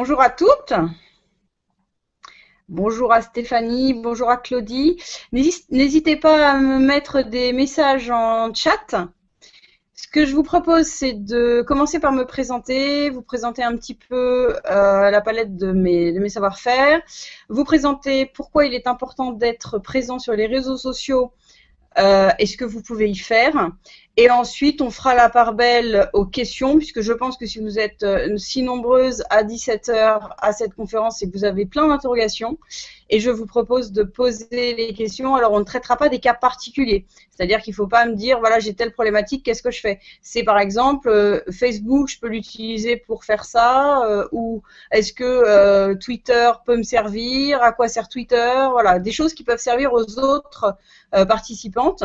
Bonjour à toutes, bonjour à Stéphanie, bonjour à Claudie. N'hésitez pas à me mettre des messages en chat. Ce que je vous propose, c'est de commencer par me présenter, vous présenter un petit peu la palette de mes savoir-faire, vous présenter pourquoi il est important d'être présent sur les réseaux sociaux et ce que vous pouvez y faire. Et ensuite, on fera la part belle aux questions, puisque je pense que si vous êtes si nombreuses à 17 heures à cette conférence, c'est que vous avez plein d'interrogations. Et je vous propose de poser les questions. Alors, on ne traitera pas des cas particuliers. C'est-à-dire qu'il ne faut pas me dire, voilà, j'ai telle problématique, qu'est-ce que je fais? C'est par exemple, Facebook, je peux l'utiliser pour faire ça, ou est-ce que Twitter peut me servir? À quoi sert Twitter? Voilà, des choses qui peuvent servir aux autres participantes.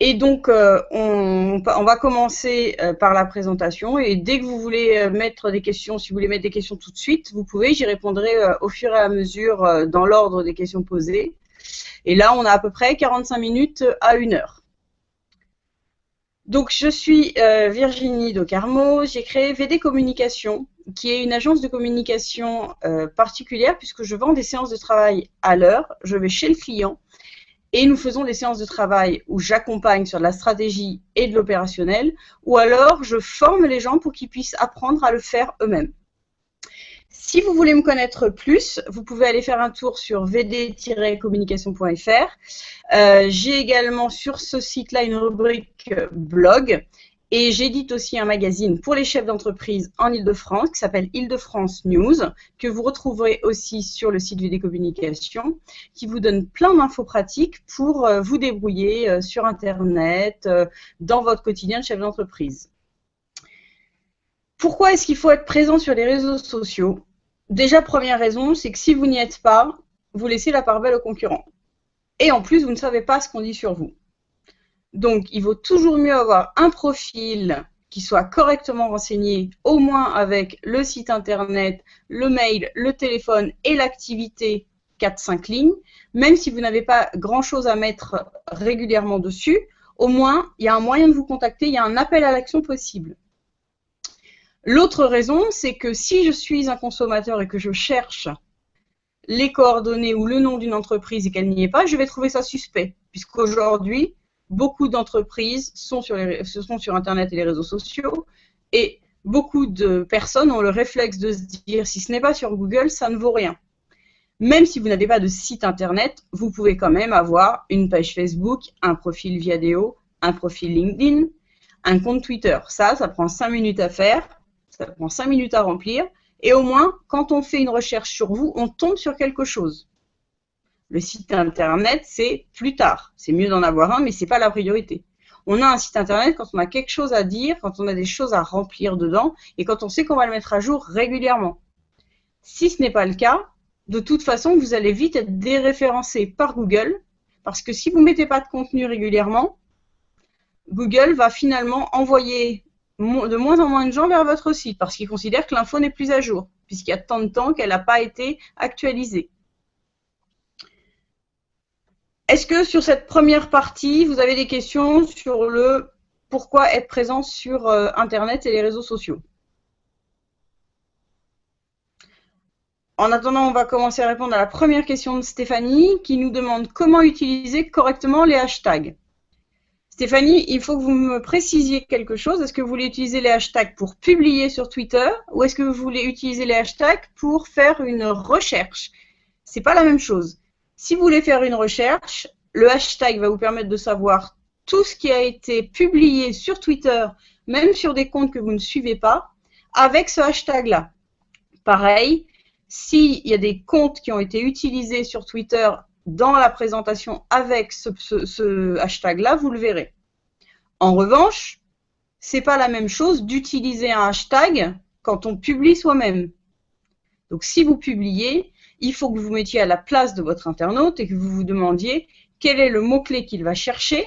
Et donc, on va commencer par la présentation. Et dès que vous voulez mettre des questions, si vous voulez mettre des questions tout de suite, vous pouvez. J'y répondrai au fur et à mesure dans l'ordre des questions posées. Et là, on a à peu près 45 minutes à 1 heure. Donc, je suis Virginie Docarmo. J'ai créé VD Communication, qui est une agence de communication particulière puisque je vends des séances de travail à l'heure. Je vais chez le client. Et nous faisons des séances de travail où j'accompagne sur de la stratégie et de l'opérationnel, ou alors je forme les gens pour qu'ils puissent apprendre à le faire eux-mêmes. Si vous voulez me connaître plus, vous pouvez aller faire un tour sur vd-communication.fr. J'ai également sur ce site-là une rubrique blog. Et j'édite aussi un magazine pour les chefs d'entreprise en Ile-de-France qui s'appelle Ile-de-France News, que vous retrouverez aussi sur le site VD Communication, qui vous donne plein d'infos pratiques pour vous débrouiller sur Internet, dans votre quotidien de chef d'entreprise. Pourquoi est-ce qu'il faut être présent sur les réseaux sociaux? Déjà, première raison, c'est que si vous n'y êtes pas, vous laissez la part belle aux concurrents. Et en plus, vous ne savez pas ce qu'on dit sur vous. Donc, il vaut toujours mieux avoir un profil qui soit correctement renseigné, au moins avec le site internet, le mail, le téléphone et l'activité 4-5 lignes. Même si vous n'avez pas grand-chose à mettre régulièrement dessus, au moins, il y a un moyen de vous contacter, il y a un appel à l'action possible. L'autre raison, c'est que si je suis un consommateur et que je cherche les coordonnées ou le nom d'une entreprise et qu'elle n'y est pas, je vais trouver ça suspect, puisqu'aujourd'hui, beaucoup d'entreprises sont sur Internet et les réseaux sociaux et beaucoup de personnes ont le réflexe de se dire si ce n'est pas sur Google, ça ne vaut rien. Même si vous n'avez pas de site Internet, vous pouvez quand même avoir une page Facebook, un profil Viadeo, un profil LinkedIn, un compte Twitter. Ça prend 5 minutes à faire, ça prend 5 minutes à remplir et au moins, quand on fait une recherche sur vous, on tombe sur quelque chose. Le site internet, c'est plus tard. C'est mieux d'en avoir un, mais ce n'est pas la priorité. On a un site internet quand on a quelque chose à dire, quand on a des choses à remplir dedans, et quand on sait qu'on va le mettre à jour régulièrement. Si ce n'est pas le cas, de toute façon, vous allez vite être déréférencé par Google, parce que si vous ne mettez pas de contenu régulièrement, Google va finalement envoyer de moins en moins de gens vers votre site, parce qu'il considère que l'info n'est plus à jour, puisqu'il y a tant de temps qu'elle n'a pas été actualisée. Est-ce que sur cette première partie, vous avez des questions sur le pourquoi être présent sur Internet et les réseaux sociaux? En attendant, on va commencer à répondre à la première question de Stéphanie qui nous demande comment utiliser correctement les hashtags. Stéphanie, il faut que vous me précisiez quelque chose. Est-ce que vous voulez utiliser les hashtags pour publier sur Twitter ou est-ce que vous voulez utiliser les hashtags pour faire une recherche? C'est pas la même chose. Si vous voulez faire une recherche, le hashtag va vous permettre de savoir tout ce qui a été publié sur Twitter, même sur des comptes que vous ne suivez pas, avec ce hashtag-là. Pareil, s'il y a des comptes qui ont été utilisés sur Twitter dans la présentation avec ce hashtag-là, vous le verrez. En revanche, ce n'est pas la même chose d'utiliser un hashtag quand on publie soi-même. Donc, si vous publiez, il faut que vous vous mettiez à la place de votre internaute et que vous vous demandiez quel est le mot-clé qu'il va chercher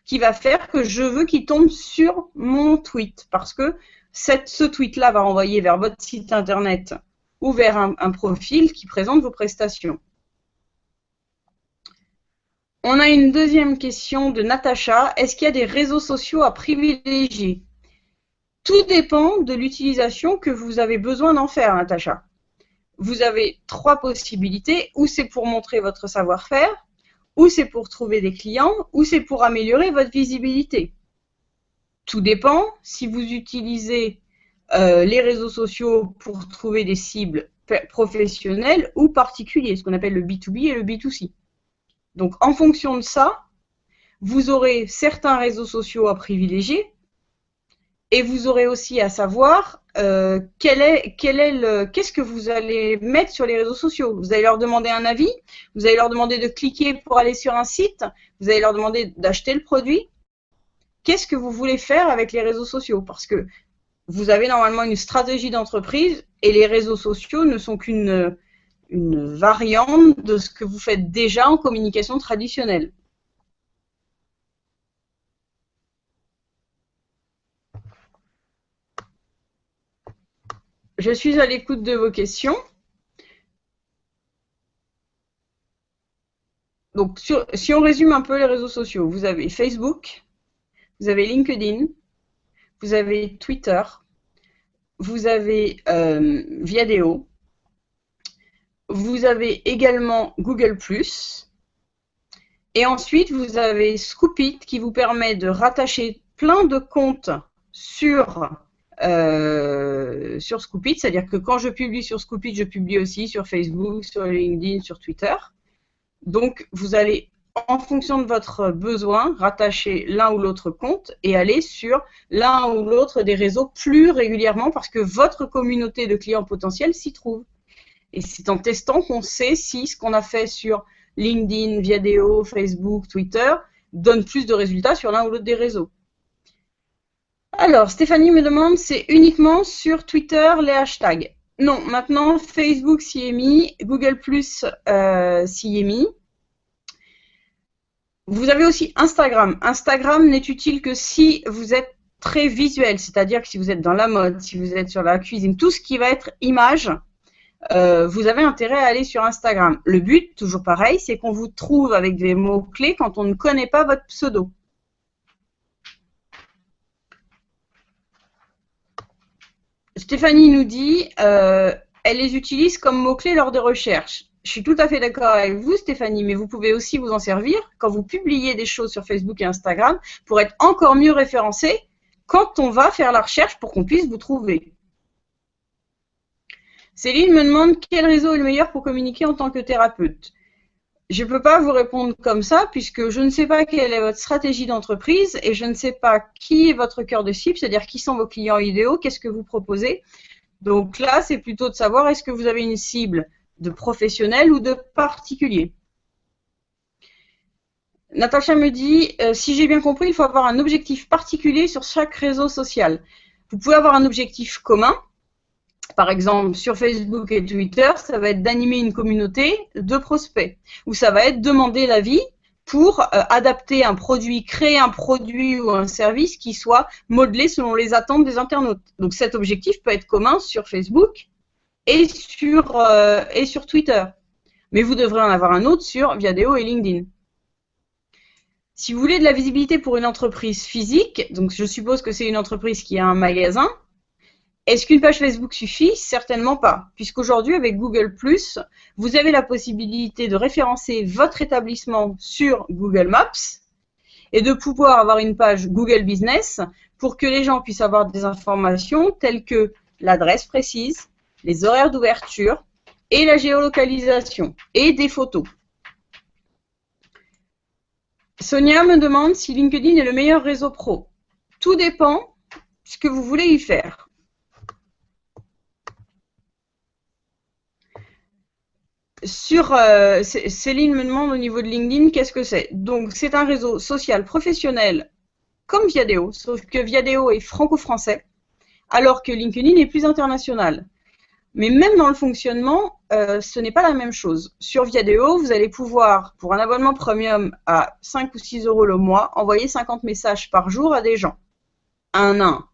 qui va faire que je veux qu'il tombe sur mon tweet. Parce que ce tweet-là va renvoyer vers votre site internet ou vers un profil qui présente vos prestations. On a une deuxième question de Natacha. Est-ce qu'il y a des réseaux sociaux à privilégier? Tout dépend de l'utilisation que vous avez besoin d'en faire, Natacha. Vous avez 3 possibilités, ou c'est pour montrer votre savoir-faire, ou c'est pour trouver des clients, ou c'est pour améliorer votre visibilité. Tout dépend si vous utilisez les réseaux sociaux pour trouver des cibles professionnelles ou particuliers, ce qu'on appelle le B2B et le B2C. Donc, en fonction de ça, vous aurez certains réseaux sociaux à privilégier et vous aurez aussi à savoir qu'est-ce que vous allez mettre sur les réseaux sociaux. Vous allez leur demander un avis, vous allez leur demander de cliquer pour aller sur un site, vous allez leur demander d'acheter le produit. Qu'est-ce que vous voulez faire avec les réseaux sociaux? Parce que vous avez normalement une stratégie d'entreprise et les réseaux sociaux ne sont qu'une variante de ce que vous faites déjà en communication traditionnelle. Je suis à l'écoute de vos questions. Donc, si on résume un peu les réseaux sociaux, vous avez Facebook, vous avez LinkedIn, vous avez Twitter, vous avez Viadeo, vous avez également Google+, et ensuite vous avez Scoopit qui vous permet de rattacher plein de comptes sur Scoopit, c'est-à-dire que quand je publie sur Scoopit, je publie aussi sur Facebook, sur LinkedIn, sur Twitter. Donc, vous allez, en fonction de votre besoin, rattacher l'un ou l'autre compte et aller sur l'un ou l'autre des réseaux plus régulièrement parce que votre communauté de clients potentiels s'y trouve. Et c'est en testant qu'on sait si ce qu'on a fait sur LinkedIn, Viadeo, Facebook, Twitter donne plus de résultats sur l'un ou l'autre des réseaux. Alors, Stéphanie me demande, c'est uniquement sur Twitter les hashtags? Non, maintenant Facebook s'y est mis, Google+, s'y est mis. Vous avez aussi Instagram. Instagram n'est utile que si vous êtes très visuel, c'est-à-dire que si vous êtes dans la mode, si vous êtes sur la cuisine, tout ce qui va être image, vous avez intérêt à aller sur Instagram. Le but, toujours pareil, c'est qu'on vous trouve avec des mots-clés quand on ne connaît pas votre pseudo. Stéphanie nous dit, elle les utilise comme mots-clés lors des recherches. Je suis tout à fait d'accord avec vous, Stéphanie, mais vous pouvez aussi vous en servir quand vous publiez des choses sur Facebook et Instagram pour être encore mieux référencé quand on va faire la recherche pour qu'on puisse vous trouver. Céline me demande quel réseau est le meilleur pour communiquer en tant que thérapeute. Je ne peux pas vous répondre comme ça puisque je ne sais pas quelle est votre stratégie d'entreprise et je ne sais pas qui est votre cœur de cible, c'est-à-dire qui sont vos clients idéaux, qu'est-ce que vous proposez. Donc là, c'est plutôt de savoir est-ce que vous avez une cible de professionnels ou de particuliers. Natacha me dit, si j'ai bien compris, il faut avoir un objectif particulier sur chaque réseau social. Vous pouvez avoir un objectif commun. Par exemple, sur Facebook et Twitter, ça va être d'animer une communauté de prospects. Ou ça va être demander l'avis pour adapter un produit, créer un produit ou un service qui soit modelé selon les attentes des internautes. Donc cet objectif peut être commun sur Facebook et sur Twitter. Mais vous devrez en avoir un autre sur Viadeo et LinkedIn. Si vous voulez de la visibilité pour une entreprise physique, donc je suppose que c'est une entreprise qui a un magasin, est-ce qu'une page Facebook suffit? Certainement pas, puisqu'aujourd'hui, avec Google+, vous avez la possibilité de référencer votre établissement sur Google Maps et de pouvoir avoir une page Google Business pour que les gens puissent avoir des informations telles que l'adresse précise, les horaires d'ouverture et la géolocalisation et des photos. Sonia me demande si LinkedIn est le meilleur réseau pro. Tout dépend de ce que vous voulez y faire. Céline me demande au niveau de LinkedIn, qu'est-ce que c'est? Donc, c'est un réseau social professionnel comme Viadeo, sauf que Viadeo est franco-français, alors que LinkedIn est plus international. Mais même dans le fonctionnement, ce n'est pas la même chose. Sur Viadeo, vous allez pouvoir, pour un abonnement premium à 5 ou 6 € le mois, envoyer 50 messages par jour à des gens. Un à un.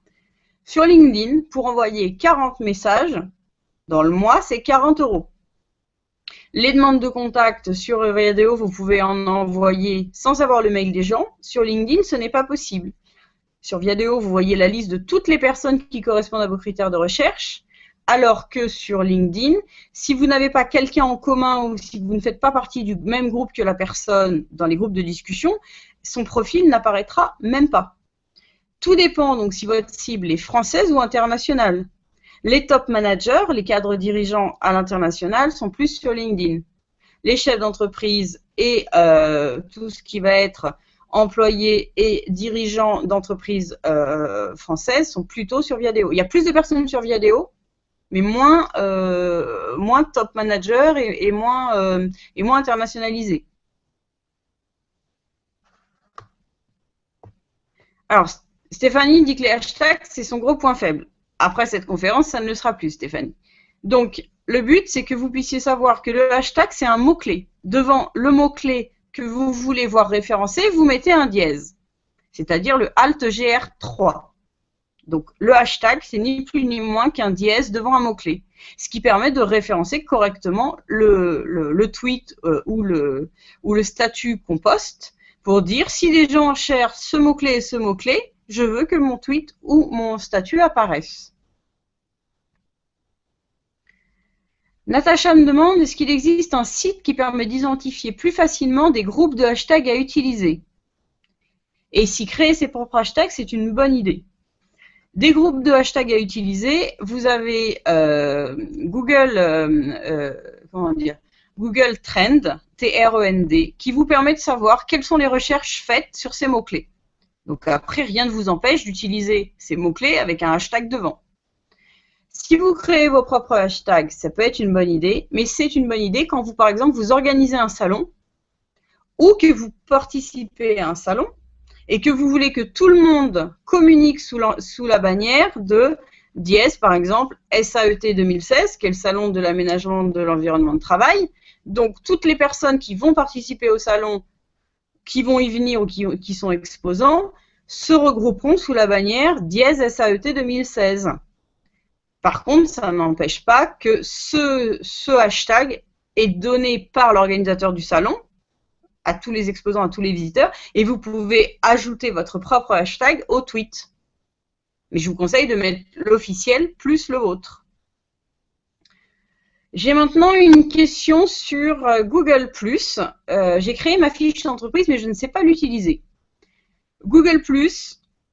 Sur LinkedIn, pour envoyer 40 messages dans le mois, c'est 40 €. Les demandes de contact sur Viadeo, vous pouvez en envoyer sans avoir le mail des gens. Sur LinkedIn, ce n'est pas possible. Sur Viadeo, vous voyez la liste de toutes les personnes qui correspondent à vos critères de recherche, alors que sur LinkedIn, si vous n'avez pas quelqu'un en commun ou si vous ne faites pas partie du même groupe que la personne dans les groupes de discussion, son profil n'apparaîtra même pas. Tout dépend donc si votre cible est française ou internationale. Les top managers, les cadres dirigeants à l'international sont plus sur LinkedIn. Les chefs d'entreprise et tout ce qui va être employés et dirigeants d'entreprises françaises sont plutôt sur Viadeo. Il y a plus de personnes sur Viadeo, mais moins top managers et moins internationalisés. Alors, Stéphanie dit que les hashtags, c'est son gros point faible. Après cette conférence, ça ne le sera plus, Stéphanie. Donc, le but, c'est que vous puissiez savoir que le hashtag, c'est un mot-clé. Devant le mot-clé que vous voulez voir référencé, vous mettez un dièse, c'est-à-dire le Alt-GR3. Donc, le hashtag, c'est ni plus ni moins qu'un dièse devant un mot-clé, ce qui permet de référencer correctement le tweet ou le statut qu'on poste pour dire si les gens cherchent ce mot-clé et ce mot-clé, je veux que mon tweet ou mon statut apparaissent. Natacha me demande, est-ce qu'il existe un site qui permet d'identifier plus facilement des groupes de hashtags à utiliser? Et si créer ses propres hashtags, c'est une bonne idée. Des groupes de hashtags à utiliser, vous avez Google Trend, T-R-E-N-D, qui vous permet de savoir quelles sont les recherches faites sur ces mots-clés. Donc après, rien ne vous empêche d'utiliser ces mots-clés avec un hashtag devant. Si vous créez vos propres hashtags, ça peut être une bonne idée, mais c'est une bonne idée quand vous, par exemple, vous organisez un salon ou que vous participez à un salon et que vous voulez que tout le monde communique sous la bannière de DIES, par exemple, SAET 2016, qui est le salon de l'aménagement de l'environnement de travail. Donc, toutes les personnes qui vont participer au salon, qui vont y venir ou qui sont exposants, se regrouperont sous la bannière DIES SAET 2016. Par contre, ça n'empêche pas que ce hashtag est donné par l'organisateur du salon à tous les exposants, à tous les visiteurs, et vous pouvez ajouter votre propre hashtag au tweet. Mais je vous conseille de mettre l'officiel plus le vôtre. J'ai maintenant une question sur Google+. J'ai créé ma fiche d'entreprise, mais je ne sais pas l'utiliser. Google+,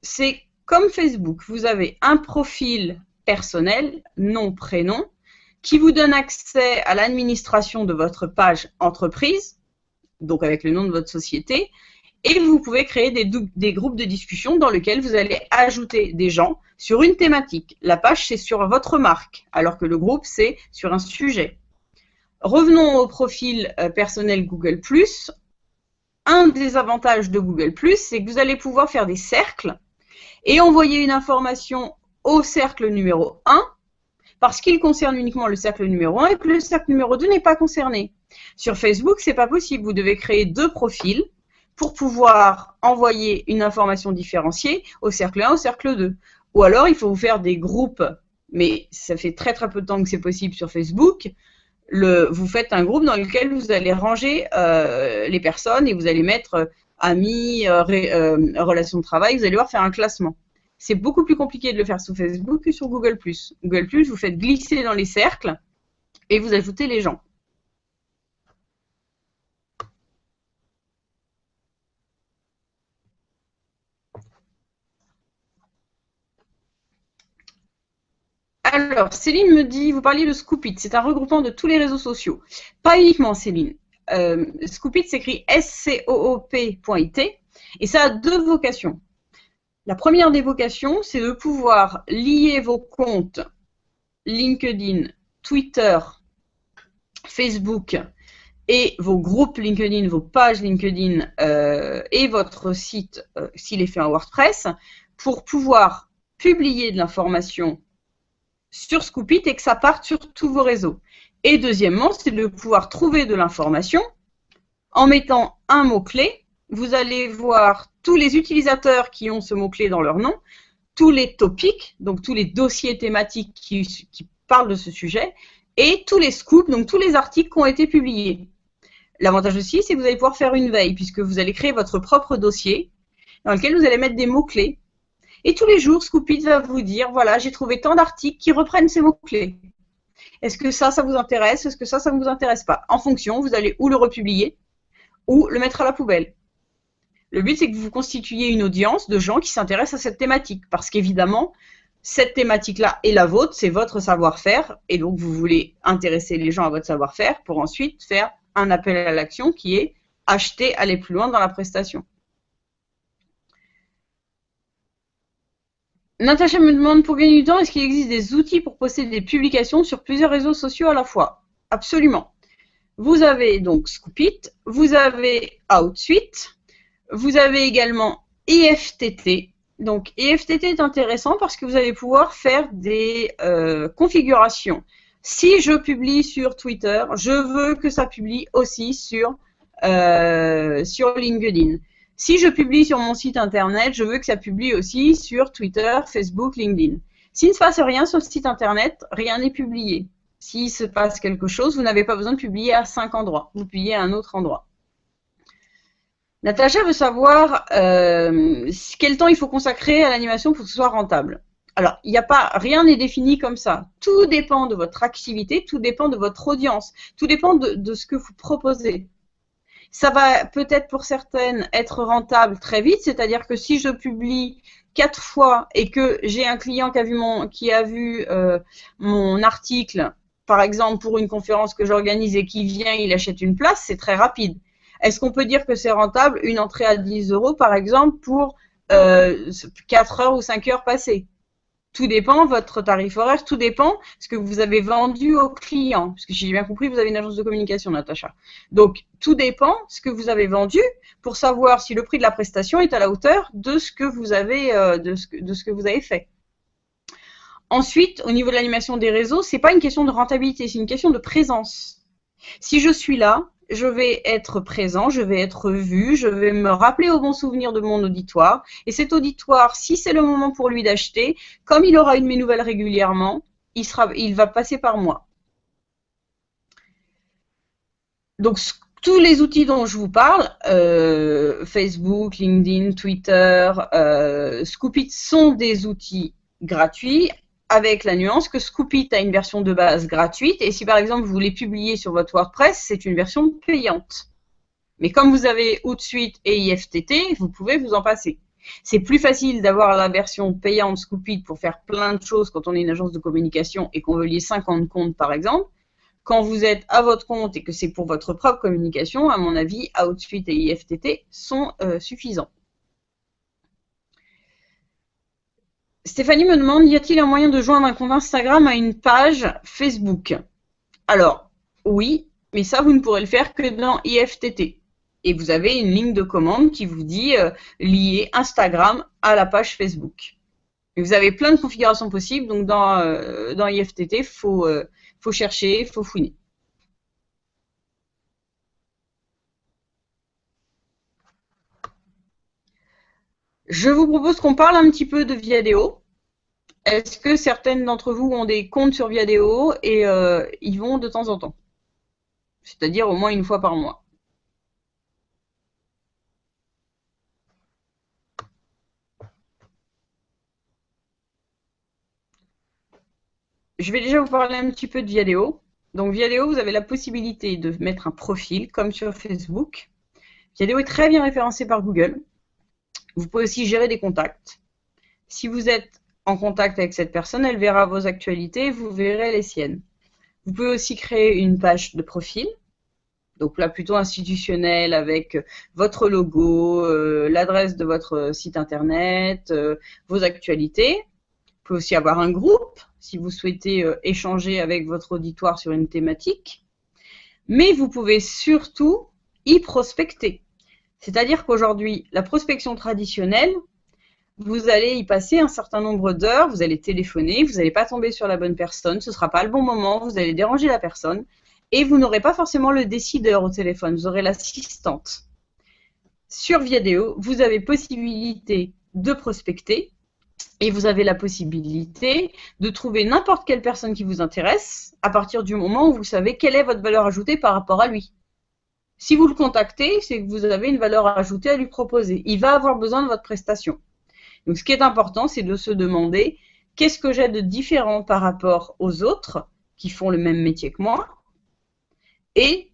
c'est comme Facebook. Vous avez un profil personnel, nom, prénom, qui vous donne accès à l'administration de votre page entreprise, donc avec le nom de votre société, et vous pouvez créer des groupes de discussion dans lesquels vous allez ajouter des gens sur une thématique. La page, c'est sur votre marque, alors que le groupe, c'est sur un sujet. Revenons au profil personnel Google+. Un des avantages de Google+, c'est que vous allez pouvoir faire des cercles et envoyer une information au cercle numéro 1 parce qu'il concerne uniquement le cercle numéro 1 et que le cercle numéro 2 n'est pas concerné. Sur Facebook, c'est pas possible. Vous devez créer deux profils pour pouvoir envoyer une information différenciée au cercle 1, au cercle 2. Ou alors, il faut vous faire des groupes, mais ça fait très très peu de temps que c'est possible sur Facebook. Vous faites un groupe dans lequel vous allez ranger les personnes et vous allez mettre amis, relations de travail, vous allez voir faire un classement. C'est beaucoup plus compliqué de le faire sur Facebook que sur Google+. Google+, vous faites glisser dans les cercles et vous ajoutez les gens. Alors, Céline me dit, vous parliez de Scoopit, c'est un regroupement de tous les réseaux sociaux. Pas uniquement, Céline. Scoopit s'écrit SCOOP.IT et ça a deux vocations. La première des vocations, c'est de pouvoir lier vos comptes LinkedIn, Twitter, Facebook et vos groupes LinkedIn, vos pages LinkedIn et votre site, s'il est fait en WordPress, pour pouvoir publier de l'information sur Scoopit et que ça parte sur tous vos réseaux. Et deuxièmement, c'est de pouvoir trouver de l'information en mettant un mot-clé. Vous allez voir tous les utilisateurs qui ont ce mot-clé dans leur nom, tous les topics, donc tous les dossiers thématiques qui parlent de ce sujet, et tous les scoops, donc tous les articles qui ont été publiés. L'avantage aussi, c'est que vous allez pouvoir faire une veille, puisque vous allez créer votre propre dossier dans lequel vous allez mettre des mots-clés. Et tous les jours, Scoopit va vous dire, voilà, j'ai trouvé tant d'articles qui reprennent ces mots-clés. Est-ce que ça vous intéresse? Est-ce que ça ne vous intéresse pas? En fonction, vous allez ou le republier ou le mettre à la poubelle. Le but, c'est que vous constituiez une audience de gens qui s'intéressent à cette thématique. Parce qu'évidemment, cette thématique-là est la vôtre, c'est votre savoir-faire. Et donc, vous voulez intéresser les gens à votre savoir-faire pour ensuite faire un appel à l'action qui est acheter, aller plus loin dans la prestation. Natacha me demande, pour gagner du temps, est-ce qu'il existe des outils pour poster des publications sur plusieurs réseaux sociaux à la fois? Absolument. Vous avez donc Scoopit, vous avez Outsuite, vous avez également IFTT. Donc IFTT est intéressant parce que vous allez pouvoir faire des configurations. Si je publie sur Twitter, je veux que ça publie aussi sur LinkedIn. Si je publie sur mon site internet, je veux que ça publie aussi sur Twitter, Facebook, LinkedIn. S'il ne se passe rien sur le site internet, rien n'est publié. S'il se passe quelque chose, vous n'avez pas besoin de publier à 5 endroits. Vous publiez à un autre endroit. Natacha veut savoir quel temps il faut consacrer à l'animation pour que ce soit rentable. Alors, il n'y a pas, rien n'est défini comme ça. Tout dépend de votre activité, tout dépend de votre audience, tout dépend de ce que vous proposez. Ça va peut-être pour certaines être rentable très vite, c'est-à-dire que si je publie 4 fois et que j'ai un client qui a vu mon article, par exemple pour une conférence que j'organise et qui vient, il achète une place, c'est très rapide. Est-ce qu'on peut dire que c'est rentable une entrée à 10 € par exemple pour 4 heures ou 5 heures passées? Tout dépend, votre tarif horaire, tout dépend ce que vous avez vendu au client. Parce que si j'ai bien compris, vous avez une agence de communication, Natacha. Donc, tout dépend ce que vous avez vendu pour savoir si le prix de la prestation est à la hauteur de ce que vous avez, de ce que vous avez fait. Ensuite, au niveau de l'animation des réseaux, c'est pas une question de rentabilité, c'est une question de présence. Si je suis là, je vais être présent, je vais être vu, je vais me rappeler au bon souvenir de mon auditoire. Et cet auditoire, si c'est le moment pour lui d'acheter, comme il aura une de mes nouvelles régulièrement, il va passer par moi. Donc, tous les outils dont je vous parle, Facebook, LinkedIn, Twitter, Scoopit sont des outils gratuits, avec la nuance que Scoopit a une version de base gratuite, et si par exemple vous voulez publier sur votre WordPress, c'est une version payante. Mais comme vous avez Outsuite et IFTT, vous pouvez vous en passer. C'est plus facile d'avoir la version payante Scoopit pour faire plein de choses quand on est une agence de communication et qu'on veut lier 50 comptes par exemple. Quand vous êtes à votre compte et que c'est pour votre propre communication, à mon avis, Outsuite et IFTT sont suffisants. Stéphanie me demande, y a-t-il un moyen de joindre un compte Instagram à une page Facebook? Alors, oui, mais ça, vous ne pourrez le faire que dans IFTT. Et vous avez une ligne de commande qui vous dit lier Instagram à la page Facebook. Et vous avez plein de configurations possibles, donc dans IFTT, il faut chercher, il faut fouiner. Je vous propose qu'on parle un petit peu de Viadeo. Est-ce que certaines d'entre vous ont des comptes sur Viadeo et y vont de temps en temps? C'est-à-dire au moins une fois par mois. Je vais déjà vous parler un petit peu de Viadeo. Donc Viadeo, vous avez la possibilité de mettre un profil comme sur Facebook. Viadeo est très bien référencé par Google. Vous pouvez aussi gérer des contacts. Si vous êtes en contact avec cette personne, elle verra vos actualités, vous verrez les siennes. Vous pouvez aussi créer une page de profil, donc là plutôt institutionnelle avec votre logo, l'adresse de votre site internet, vos actualités. Vous pouvez aussi avoir un groupe si vous souhaitez échanger avec votre auditoire sur une thématique. Mais vous pouvez surtout y prospecter. C'est-à-dire qu'aujourd'hui, la prospection traditionnelle, vous allez y passer un certain nombre d'heures, vous allez téléphoner, vous n'allez pas tomber sur la bonne personne, ce ne sera pas le bon moment, vous allez déranger la personne et vous n'aurez pas forcément le décideur au téléphone, vous aurez l'assistante. Sur Viadeo, vous avez possibilité de prospecter et vous avez la possibilité de trouver n'importe quelle personne qui vous intéresse à partir du moment où vous savez quelle est votre valeur ajoutée par rapport à lui. Si vous le contactez, c'est que vous avez une valeur ajoutée à lui proposer. Il va avoir besoin de votre prestation. Donc, ce qui est important, c'est de se demander qu'est-ce que j'ai de différent par rapport aux autres qui font le même métier que moi et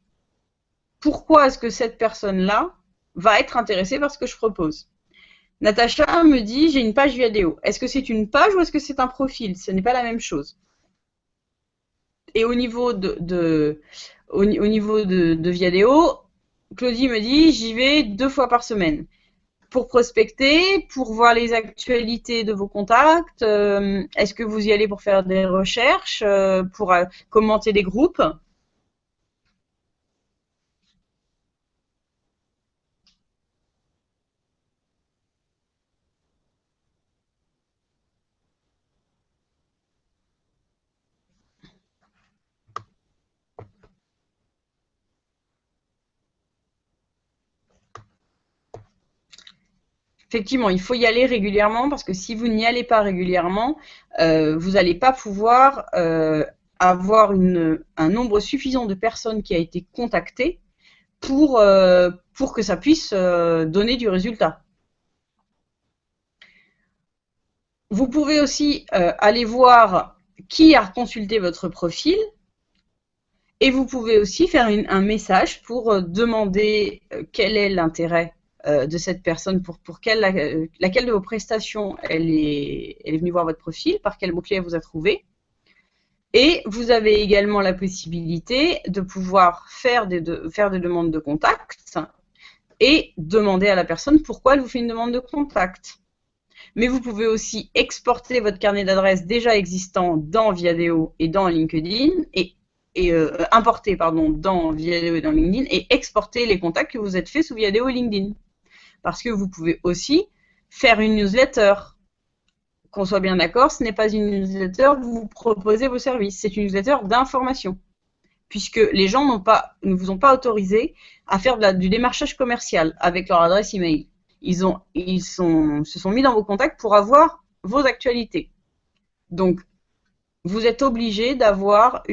pourquoi est-ce que cette personne-là va être intéressée par ce que je propose. Natacha me dit, j'ai une page Viadeo. Est-ce que c'est une page ou est-ce que c'est un profil? Ce n'est pas la même chose. Et au niveau de Viadeo, Claudie me dit, j'y vais 2 fois par semaine. Pour prospecter, pour voir les actualités de vos contacts, est-ce que vous y allez pour faire des recherches, pour commenter des groupes? Effectivement, il faut y aller régulièrement parce que si vous n'y allez pas régulièrement, vous n'allez pas pouvoir avoir un nombre suffisant de personnes qui a été contactées pour que ça puisse donner du résultat. Vous pouvez aussi aller voir qui a consulté votre profil et vous pouvez aussi faire un message pour demander quel est l'intérêt de cette personne, pour laquelle de vos prestations elle est venue voir votre profil, par quel mot-clé elle vous a trouvé. Et vous avez également la possibilité de pouvoir faire des demandes de contact et demander à la personne pourquoi elle vous fait une demande de contact. Mais vous pouvez aussi exporter votre carnet d'adresses déjà existant dans Viadeo et dans LinkedIn importer dans Viadeo et dans LinkedIn et exporter les contacts que vous êtes faits sous Viadeo et LinkedIn. Parce que vous pouvez aussi faire une newsletter. Qu'on soit bien d'accord, ce n'est pas une newsletter où vous proposez vos services, c'est une newsletter d'information. Puisque les gens ne vous ont pas autorisé à faire du démarchage commercial avec leur adresse email. Ils se sont mis dans vos contacts pour avoir vos actualités. Donc, vous êtes obligé d'avoir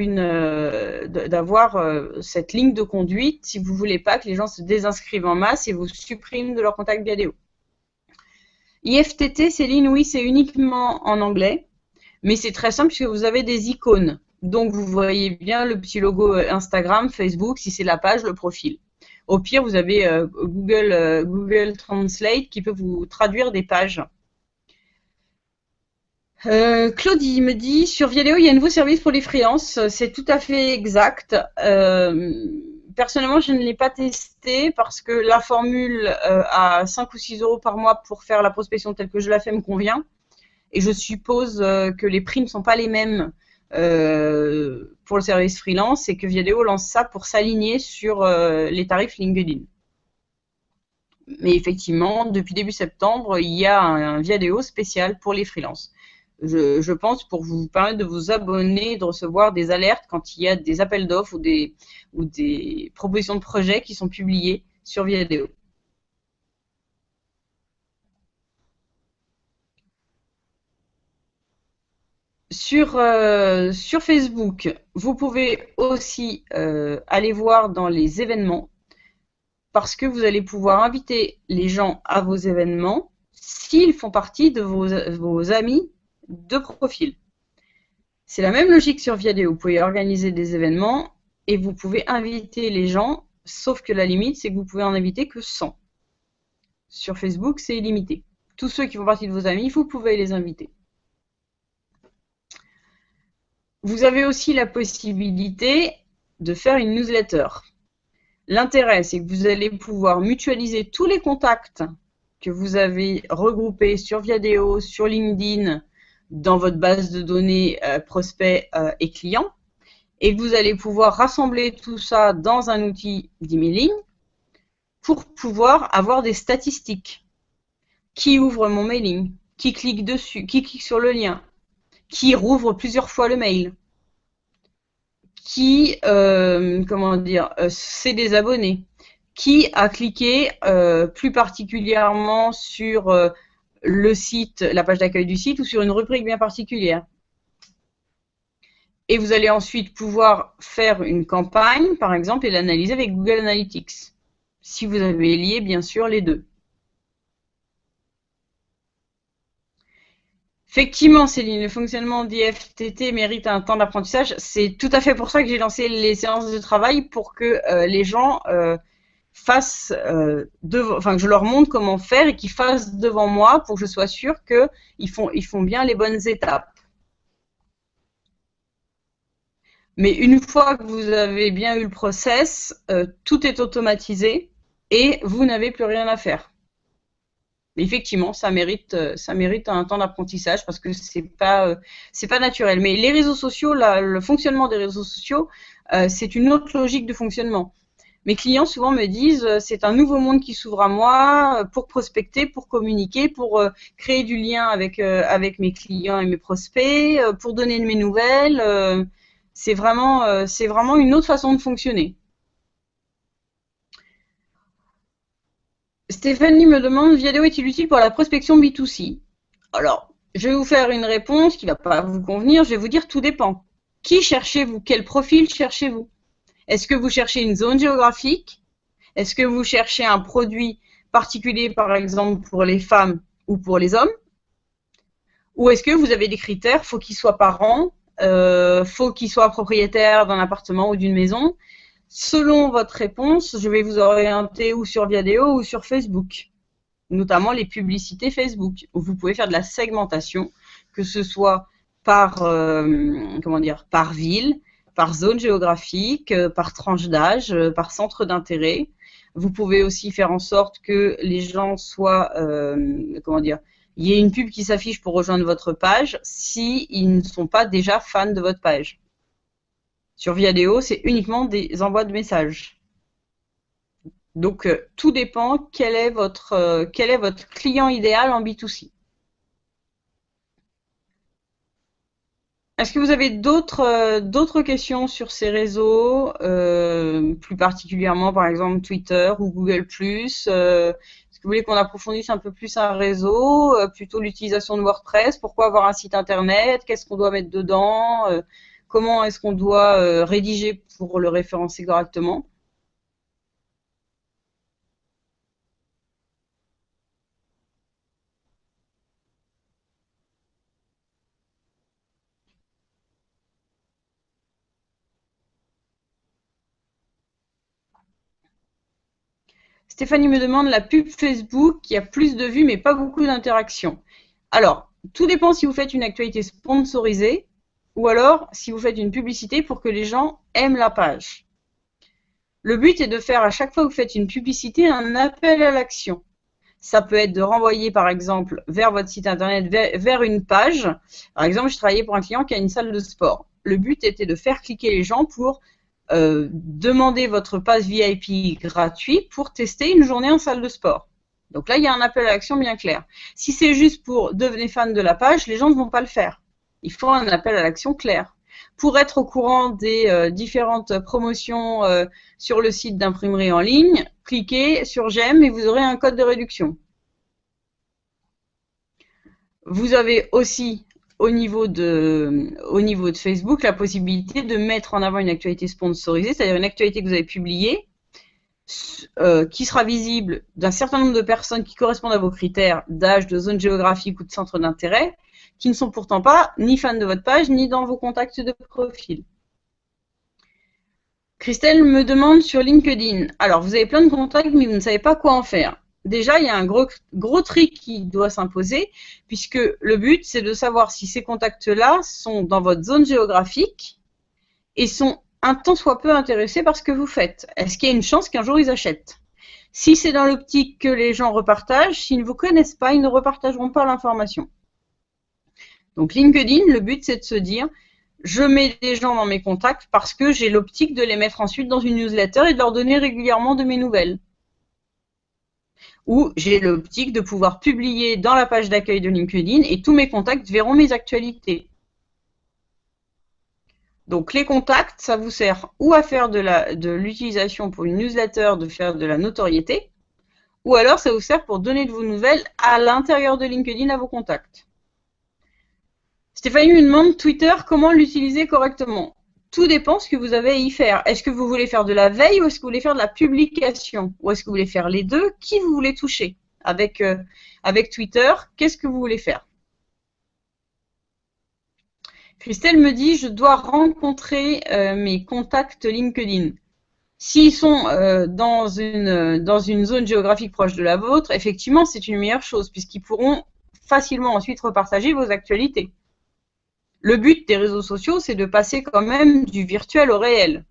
cette ligne de conduite si vous ne voulez pas que les gens se désinscrivent en masse et vous suppriment de leur contact Viadeo. IFTT, Céline, oui, c'est uniquement en anglais, mais c'est très simple puisque vous avez des icônes. Donc, vous voyez bien le petit logo Instagram, Facebook, si c'est la page, le profil. Au pire, vous avez Google Translate qui peut vous traduire des pages. Claudie me dit, sur Viadeo, il y a un nouveau service pour les freelances. C'est tout à fait exact. Personnellement, je ne l'ai pas testé parce que la formule à 5 ou 6 euros par mois pour faire la prospection telle que je la fais me convient. Et je suppose que les prix ne sont pas les mêmes pour le service freelance et que Viadeo lance ça pour s'aligner sur les tarifs LinkedIn. Mais effectivement, depuis début septembre, il y a un Viadeo spécial pour les freelances. Je pense pour vous permettre de vous abonner, de recevoir des alertes quand il y a des appels d'offres ou des propositions de projets qui sont publiées sur Viadeo. Sur Facebook, vous pouvez aussi aller voir dans les événements parce que vous allez pouvoir inviter les gens à vos événements s'ils font partie de vos amis de profil. C'est la même logique sur Viadeo. Vous pouvez organiser des événements et vous pouvez inviter les gens, sauf que la limite, c'est que vous pouvez en inviter que 100. Sur Facebook, c'est illimité. Tous ceux qui font partie de vos amis, vous pouvez les inviter. Vous avez aussi la possibilité de faire une newsletter. L'intérêt, c'est que vous allez pouvoir mutualiser tous les contacts que vous avez regroupés sur Viadeo, sur LinkedIn, dans votre base de données prospects et clients. Et vous allez pouvoir rassembler tout ça dans un outil d'emailing pour pouvoir avoir des statistiques. Qui ouvre mon mailing? Qui clique dessus? Qui clique sur le lien? Qui rouvre plusieurs fois le mail? Qui, s'est désabonné? Qui a cliqué plus particulièrement sur le site, la page d'accueil du site ou sur une rubrique bien particulière? Et vous allez ensuite pouvoir faire une campagne, par exemple, et l'analyser avec Google Analytics. Si vous avez lié, bien sûr, les deux. Effectivement, Céline, le fonctionnement d'IFTT mérite un temps d'apprentissage. C'est tout à fait pour ça que j'ai lancé les séances de travail pour que les gens fassent, que je leur montre comment faire et qu'ils fassent devant moi pour que je sois sûre qu'ils font bien les bonnes étapes. Mais une fois que vous avez bien eu le process, tout est automatisé et vous n'avez plus rien à faire. Mais effectivement, ça mérite un temps d'apprentissage parce que c'est pas naturel. Mais les réseaux sociaux, le fonctionnement des réseaux sociaux, c'est une autre logique de fonctionnement. Mes clients souvent me disent c'est un nouveau monde qui s'ouvre à moi pour prospecter, pour communiquer, pour créer du lien avec mes clients et mes prospects, pour donner de mes nouvelles. C'est vraiment une autre façon de fonctionner. Stéphanie me demande, Viadeo est-il utile pour la prospection B2C? Alors, je vais vous faire une réponse qui ne va pas vous convenir. Je vais vous dire tout dépend. Qui cherchez-vous? Quel profil cherchez-vous? Est-ce que vous cherchez une zone géographique? Est-ce que vous cherchez un produit particulier, par exemple, pour les femmes ou pour les hommes? Ou est-ce que vous avez des critères? Faut qu'il soit parent, faut qu'il soit propriétaire d'un appartement ou d'une maison. Selon votre réponse, je vais vous orienter ou sur Viadeo ou sur Facebook, notamment les publicités Facebook, où vous pouvez faire de la segmentation, que ce soit par ville, par zone géographique, par tranche d'âge, par centre d'intérêt. Vous pouvez aussi faire en sorte que les gens soient, il y ait une pub qui s'affiche pour rejoindre votre page s'ils ne sont pas déjà fans de votre page. Sur Viadeo, c'est uniquement des envois de messages. Donc, tout dépend quel est votre client idéal en B2C. Est-ce que vous avez d'autres questions sur ces réseaux, plus particulièrement par exemple Twitter ou Google+, est-ce que vous voulez qu'on approfondisse un peu plus un réseau, plutôt l'utilisation de WordPress? Pourquoi avoir un site internet? Qu'est-ce qu'on doit mettre dedans? Comment est-ce qu'on doit rédiger pour le référencer correctement? Stéphanie me demande la pub Facebook qui a plus de vues mais pas beaucoup d'interactions. Alors, tout dépend si vous faites une actualité sponsorisée ou alors si vous faites une publicité pour que les gens aiment la page. Le but est de faire à chaque fois que vous faites une publicité un appel à l'action. Ça peut être de renvoyer par exemple vers votre site internet, vers une page. Par exemple, je travaillais pour un client qui a une salle de sport. Le but était de faire cliquer les gens pour demander votre pass VIP gratuit pour tester une journée en salle de sport. Donc là, il y a un appel à l'action bien clair. Si c'est juste pour devenir fan de la page, les gens ne vont pas le faire. Il faut un appel à l'action clair. Pour être au courant des différentes promotions sur le site d'imprimerie en ligne, cliquez sur j'aime et vous aurez un code de réduction. Vous avez aussi au niveau de Facebook la possibilité de mettre en avant une actualité sponsorisée, c'est-à-dire une actualité que vous avez publiée, qui sera visible d'un certain nombre de personnes qui correspondent à vos critères d'âge, de zone géographique ou de centre d'intérêt, qui ne sont pourtant pas ni fans de votre page, ni dans vos contacts de profil. Christelle me demande sur LinkedIn. Alors, vous avez plein de contacts, mais vous ne savez pas quoi en faire. Déjà, il y a un gros trick qui doit s'imposer, puisque le but, c'est de savoir si ces contacts-là sont dans votre zone géographique et sont un tant soit peu intéressés par ce que vous faites. Est-ce qu'il y a une chance qu'un jour ils achètent? Si c'est dans l'optique que les gens repartagent, s'ils ne vous connaissent pas, ils ne repartageront pas l'information. Donc LinkedIn, le but, c'est de se dire, je mets des gens dans mes contacts parce que j'ai l'optique de les mettre ensuite dans une newsletter et de leur donner régulièrement de mes nouvelles. Ou j'ai l'optique de pouvoir publier dans la page d'accueil de LinkedIn et tous mes contacts verront mes actualités. Donc les contacts, ça vous sert ou à faire de l'utilisation pour une newsletter, de faire de la notoriété, ou alors ça vous sert pour donner de vos nouvelles à l'intérieur de LinkedIn à vos contacts. Stéphanie me demande Twitter, comment l'utiliser correctement? Tout dépend ce que vous avez à y faire. Est-ce que vous voulez faire de la veille ou est-ce que vous voulez faire de la publication? Ou est-ce que vous voulez faire les deux? Qui vous voulez toucher avec Twitter? Qu'est-ce que vous voulez faire? Christelle me dit, je dois rencontrer mes contacts LinkedIn. S'ils sont dans une zone géographique proche de la vôtre, effectivement, c'est une meilleure chose, puisqu'ils pourront facilement ensuite repartager vos actualités. Le but des réseaux sociaux, c'est de passer quand même du virtuel au réel.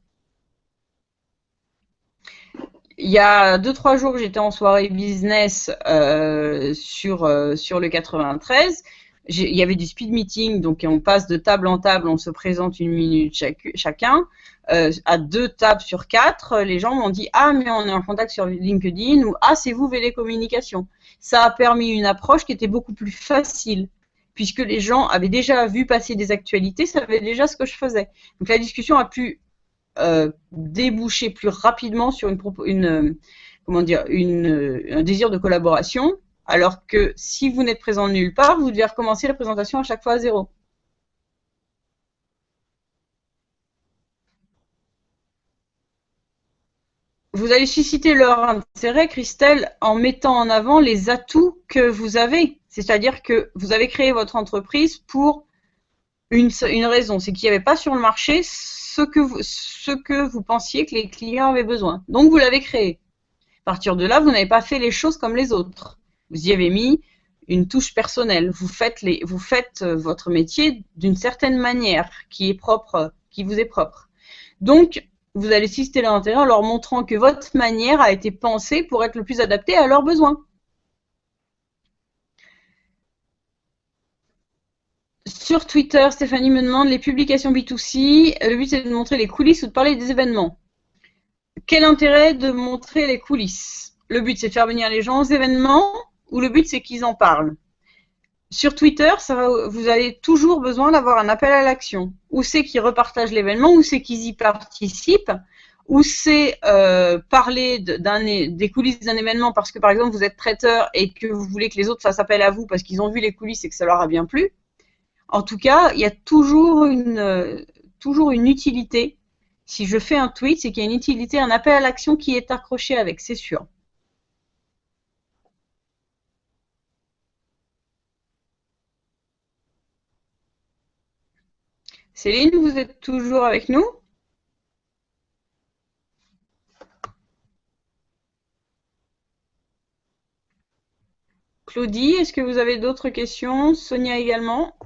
Il y a 2-3 jours, j'étais en soirée business sur le 93. Il y avait du speed meeting, donc on passe de table en table, on se présente 1 minute chacun. À 2 tables sur 4, les gens m'ont dit « Ah, mais on est en contact sur LinkedIn » ou « Ah, c'est vous, VD Communication ». Ça a permis une approche qui était beaucoup plus facile, puisque les gens avaient déjà vu passer des actualités, savaient déjà ce que je faisais. Donc la discussion a pu déboucher plus rapidement sur un désir de collaboration, alors que si vous n'êtes présent nulle part, vous devez recommencer la présentation à chaque fois à 0. Vous allez susciter leur intérêt, Christelle, en mettant en avant les atouts que vous avez. C'est-à-dire que vous avez créé votre entreprise pour une raison, c'est qu'il n'y avait pas sur le marché ce que vous pensiez que les clients avaient besoin. Donc, vous l'avez créé. À partir de là, vous n'avez pas fait les choses comme les autres. Vous y avez mis une touche personnelle. Vous faites votre métier d'une certaine manière qui vous est propre. Donc, vous allez susciter leur intérêt en leur montrant que votre manière a été pensée pour être le plus adaptée à leurs besoins. Sur Twitter, Stéphanie me demande les publications B2C. Le but, c'est de montrer les coulisses ou de parler des événements. Quel intérêt de montrer les coulisses? Le but, c'est de faire venir les gens aux événements ou le but, c'est qu'ils en parlent? Sur Twitter, vous avez toujours besoin d'avoir un appel à l'action. Ou c'est qu'ils repartagent l'événement, ou c'est qu'ils y participent, ou c'est parler des coulisses d'un événement parce que, par exemple, vous êtes traiteur et que vous voulez que les autres fassent appel à vous parce qu'ils ont vu les coulisses et que ça leur a bien plu. En tout cas, il y a toujours une utilité. Si je fais un tweet, c'est qu'il y a une utilité, un appel à l'action qui est accroché avec, c'est sûr. Céline, vous êtes toujours avec nous? Claudie, est-ce que vous avez d'autres questions? Sonia également?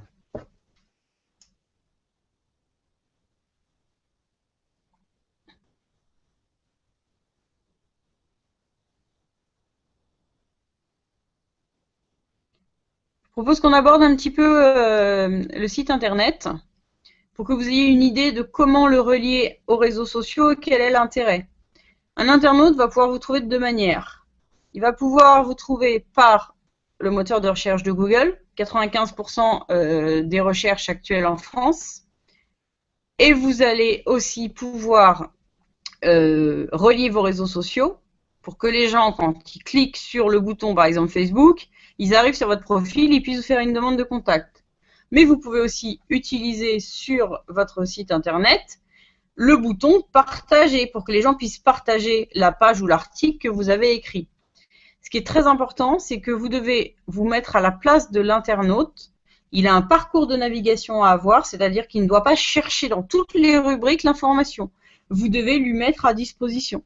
Je propose qu'on aborde un petit peu le site internet pour que vous ayez une idée de comment le relier aux réseaux sociaux et quel est l'intérêt. Un internaute va pouvoir vous trouver de 2 manières. Il va pouvoir vous trouver par le moteur de recherche de Google, 95% des recherches actuelles en France. Et vous allez aussi pouvoir relier vos réseaux sociaux pour que les gens, quand ils cliquent sur le bouton, par exemple Facebook, ils arrivent sur votre profil, ils puissent vous faire une demande de contact. Mais vous pouvez aussi utiliser sur votre site internet le bouton partager pour que les gens puissent partager la page ou l'article que vous avez écrit. Ce qui est très important, c'est que vous devez vous mettre à la place de l'internaute. Il a un parcours de navigation à avoir, c'est-à-dire qu'il ne doit pas chercher dans toutes les rubriques l'information. Vous devez lui mettre à disposition.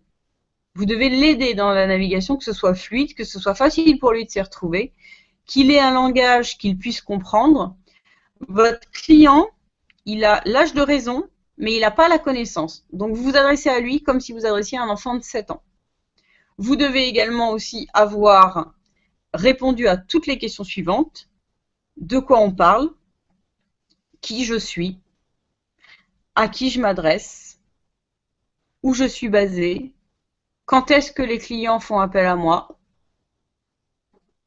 Vous devez l'aider dans la navigation, que ce soit fluide, que ce soit facile pour lui de s'y retrouver, qu'il ait un langage qu'il puisse comprendre. Votre client, il a l'âge de raison, mais il n'a pas la connaissance. Donc, vous vous adressez à lui comme si vous adressiez à un enfant de 7 ans. Vous devez également aussi avoir répondu à toutes les questions suivantes. De quoi on parle? Qui je suis? À qui je m'adresse? Où je suis basé? Quand est-ce que les clients font appel à moi?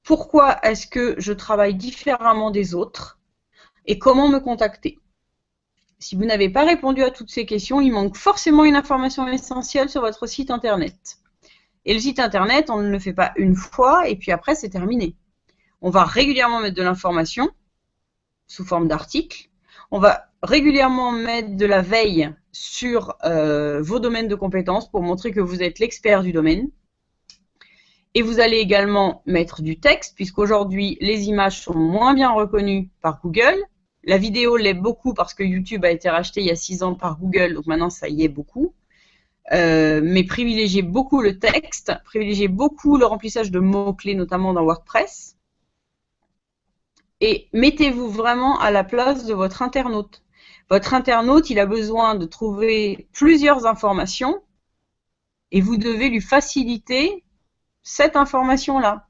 Pourquoi est-ce que je travaille différemment des autres? Et comment me contacter? Si vous n'avez pas répondu à toutes ces questions, il manque forcément une information essentielle sur votre site internet. Et le site internet, on ne le fait pas une fois et puis après c'est terminé. On va régulièrement mettre de l'information sous forme d'articles. On va régulièrement mettre de la veille sur vos domaines de compétences pour montrer que vous êtes l'expert du domaine. Et vous allez également mettre du texte, puisqu'aujourd'hui, les images sont moins bien reconnues par Google. La vidéo l'est beaucoup parce que YouTube a été racheté il y a 6 ans par Google, donc maintenant ça y est beaucoup. Mais privilégiez beaucoup le texte, privilégiez beaucoup le remplissage de mots-clés, notamment dans WordPress. Et mettez-vous vraiment à la place de votre internaute. Votre internaute, il a besoin de trouver plusieurs informations et vous devez lui faciliter cette information-là.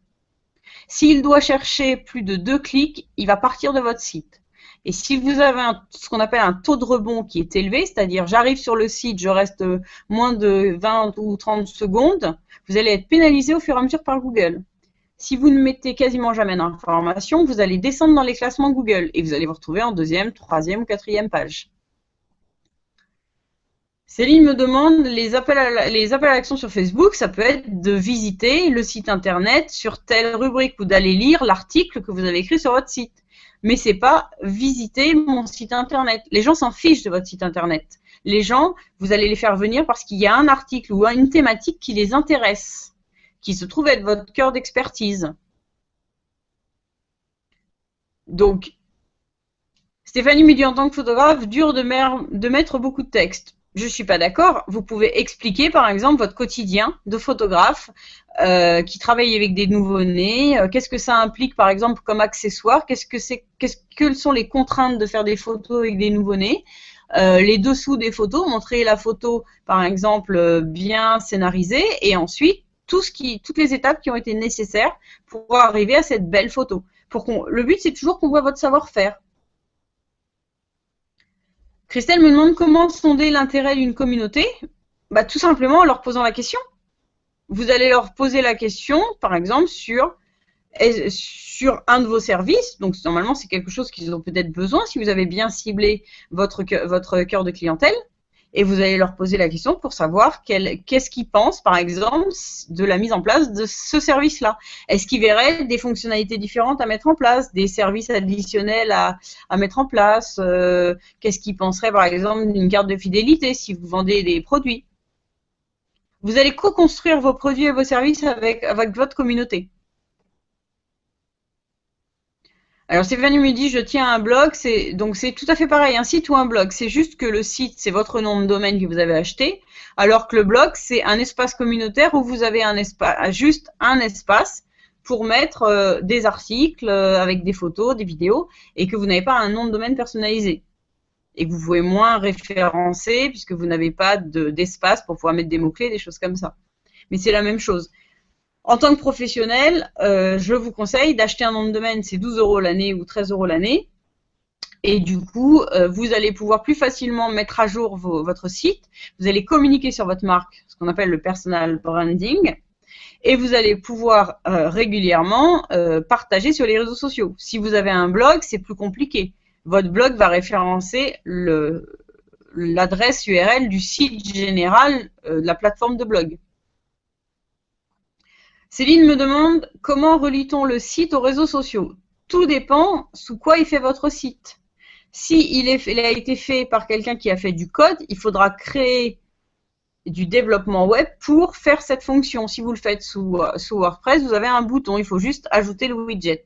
S'il doit chercher plus de 2 clics, il va partir de votre site. Et si vous avez ce qu'on appelle un taux de rebond qui est élevé, c'est-à-dire j'arrive sur le site, je reste moins de 20 ou 30 secondes, vous allez être pénalisé au fur et à mesure par Google. Si vous ne mettez quasiment jamais d'informations, vous allez descendre dans les classements Google et vous allez vous retrouver en 2e, 3e ou 4e page. Céline me demande les appels à l'action sur Facebook, ça peut être de visiter le site internet sur telle rubrique ou d'aller lire l'article que vous avez écrit sur votre site. Mais c'est pas visiter mon site internet. Les gens s'en fichent de votre site internet. Les gens, vous allez les faire venir parce qu'il y a un article ou une thématique qui les intéresse, qui se trouve être votre cœur d'expertise. Donc, Stéphanie me dit en tant que photographe, dur de mettre beaucoup de texte. Je ne suis pas d'accord. Vous pouvez expliquer, par exemple, votre quotidien de photographe qui travaille avec des nouveau-nés. Qu'est-ce que ça implique, par exemple, comme accessoire? Quelles sont les contraintes de faire des photos avec des nouveau-nés? Les dessous des photos, montrer la photo, par exemple, bien scénarisée, et ensuite toutes les étapes qui ont été nécessaires pour arriver à cette belle photo. Le but, c'est toujours qu'on voit votre savoir-faire. Christelle me demande comment sonder l'intérêt d'une communauté. Tout simplement en leur posant la question. Vous allez leur poser la question, par exemple, sur un de vos services. Donc, normalement, c'est quelque chose qu'ils ont peut-être besoin si vous avez bien ciblé votre cœur de clientèle. Et vous allez leur poser la question pour savoir qu'est-ce qu'ils pensent, par exemple, de la mise en place de ce service-là. Est-ce qu'ils verraient des fonctionnalités différentes à mettre en place, des services additionnels à mettre en place? Qu'est-ce qu'ils penseraient, par exemple, d'une carte de fidélité si vous vendez des produits? Vous allez co-construire vos produits et vos services avec votre communauté. Alors Stéphanie me dit, je tiens un blog, donc c'est tout à fait pareil, un site ou un blog. C'est juste que le site, c'est votre nom de domaine que vous avez acheté, alors que le blog, c'est un espace communautaire où vous avez juste un espace pour mettre des articles avec des photos, des vidéos, et que vous n'avez pas un nom de domaine personnalisé. Et que vous pouvez moins référencer puisque vous n'avez pas d'espace pour pouvoir mettre des mots-clés, des choses comme ça. Mais c'est la même chose. En tant que professionnel, je vous conseille d'acheter un nom de domaine, c'est 12 € l'année ou 13 € l'année. Et du coup, vous allez pouvoir plus facilement mettre à jour votre site. Vous allez communiquer sur votre marque, ce qu'on appelle le personal branding. Et vous allez pouvoir régulièrement partager sur les réseaux sociaux. Si vous avez un blog, c'est plus compliqué. Votre blog va référencer l'adresse URL du site général de la plateforme de blog. Céline me demande comment relie-t-on le site aux réseaux sociaux? Tout dépend sous quoi est fait votre site. Si il a été fait par quelqu'un qui a fait du code, il faudra créer du développement web pour faire cette fonction. Si vous le faites sous WordPress, vous avez un bouton, il faut juste ajouter le widget.